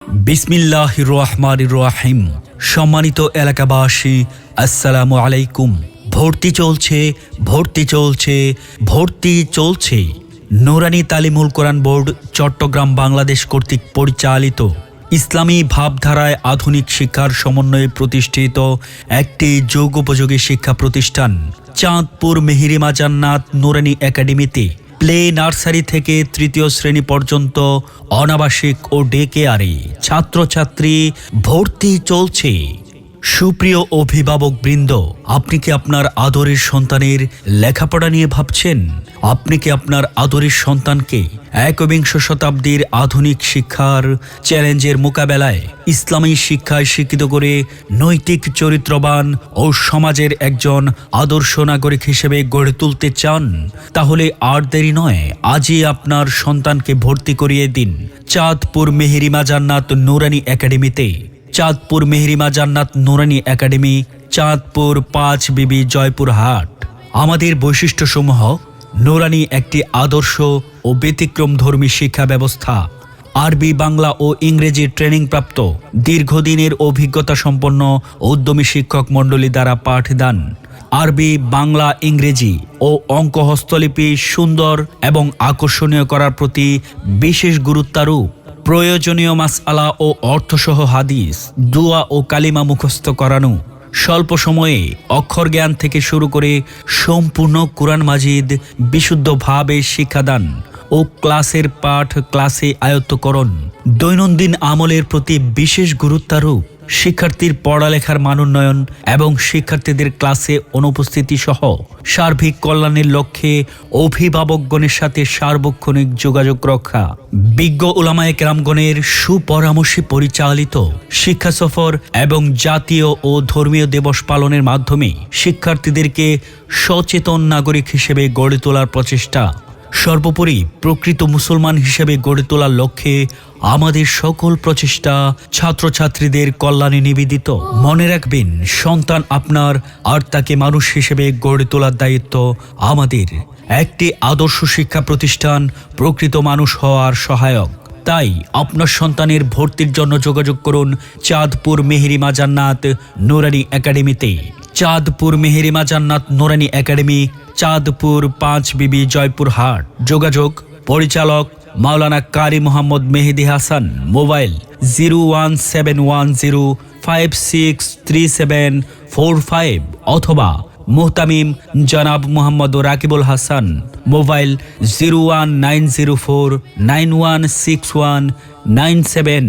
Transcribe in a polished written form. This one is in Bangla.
বিসমিল্লাহির রহমানির রহিম। সম্মানিত এলাকাবাসী, আসসালামু আলাইকুম। ভর্তি চলছে। নুরানী তালিমুল কোরআন বোর্ড চট্টগ্রাম বাংলাদেশ কর্তৃক পরিচালিত ইসলামী ভাবধারায় আধুনিক শিক্ষার সমন্বয়ে প্রতিষ্ঠিত একটি যুগোপযোগী শিক্ষা প্রতিষ্ঠান চাঁদপুর মেহেরিমা জান্নাত নুরানী একাডেমিতে প্লে নার্সারি থেকে তৃতীয় শ্রেণী পর্যন্ত অনাবাসিক ও ডে কেয়ারে ছাত্রছাত্রী ভর্তি চলছে। সুপ্রিয় অভিভাবক বৃন্দ, আপনি কি আপনার আদরের সন্তানের লেখাপড়া নিয়ে ভাবছেন? আপনি কি আপনার আদরের সন্তানকে একবিংশ শতাব্দীর আধুনিক শিক্ষার চ্যালেঞ্জের মোকাবেলায় ইসলামী শিক্ষায় শিক্ষিত করে নৈতিক চরিত্রবান ও সমাজের একজন আদর্শ নাগরিক হিসেবে গড়ে তুলতে চান? তাহলে আর দেরি নয়, আজই আপনার সন্তানকে ভর্তি করিয়ে দিন চাঁদপুর মেহেরিমা জান্নাত নুরানী একাডেমিতে। চাঁদপুর মেহেরিমা জান্নাত নুরানী একাডেমি, চাঁদপুর 5 বিবি জয়পুরহাট। আমাদের বৈশিষ্ট্যসমূহ: নুরানী একটি আদর্শ ও ব্যতিক্রমধর্মী শিক্ষা ব্যবস্থা। আরবি, বাংলা ও ইংরেজি ট্রেনিংপ্রাপ্ত দীর্ঘদিনের অভিজ্ঞতা সম্পন্ন উদ্যমী শিক্ষক মণ্ডলী দ্বারা পাঠদান। আরবি, বাংলা, ইংরেজি ও অঙ্ক হস্তলিপি সুন্দর এবং আকর্ষণীয় করার প্রতি বিশেষ গুরুত্বারোপ। প্রয়োজনীয় মাসআলা ও অর্থসহ হাদিস, দুয়া ও কালিমা মুখস্থ করানো। স্বল্প সময়ে অক্ষর জ্ঞান থেকে শুরু করে সম্পূর্ণ কুরআন মাজিদ বিশুদ্ধভাবে শিক্ষাদান ও ক্লাসের পাঠ ক্লাসে আয়ত্তকরণ। দৈনন্দিন আমলের প্রতি বিশেষ গুরুত্বারোপ। শিক্ষার্থীর পড়ালেখার মানোন্নয়ন এবং শিক্ষার্থীদের ক্লাসে অনুপস্থিতি সহ সার্বিক কল্যাণের লক্ষ্যে অভিভাবকগণের সাথে সার্বক্ষণিক যোগাযোগ রক্ষা। বিজ্ঞ উলামায়ে কেরামগণের সুপরামর্শে পরিচালিত শিক্ষা সফর এবং জাতীয় ও ধর্মীয় দিবস পালনের মাধ্যমে শিক্ষার্থীদেরকে সচেতন নাগরিক হিসেবে গড়ে তোলার প্রচেষ্টা। সর্বোপরি প্রকৃত মুসলমান হিসেবে গড়ে তোলার লক্ষ্যে আমাদের সকল প্রচেষ্টা ছাত্রছাত্রীদের কল্যাণে নিবেদিত। মনে রাখবেন, সন্তান আপনার, আর তাকে মানুষ হিসেবে গড়ে তোলার দায়িত্ব আমাদের। একটি আদর্শ শিক্ষা প্রতিষ্ঠান প্রকৃত মানুষ হওয়ার সহায়ক। তাই আপনার সন্তানের ভর্তির জন্য যোগাযোগ করুন চাঁদপুর মেহেরিমা জান্নাত নুরানী একাডেমিতে। চাঁদপুর মেহেরিমা জান্নাত নুরানী একাডেমি, চাঁদপুর 5 বিবি জয়পুরহাট। যোগাযোগ: পরিচালক মাওলানা কারি মোহাম্মদ মেহেদি হাসান। মোবাইল 01710563745 অথবা মুহতামিম জনাব মোহাম্মদ রাকিবুল হাসান। মোবাইল 01904916197।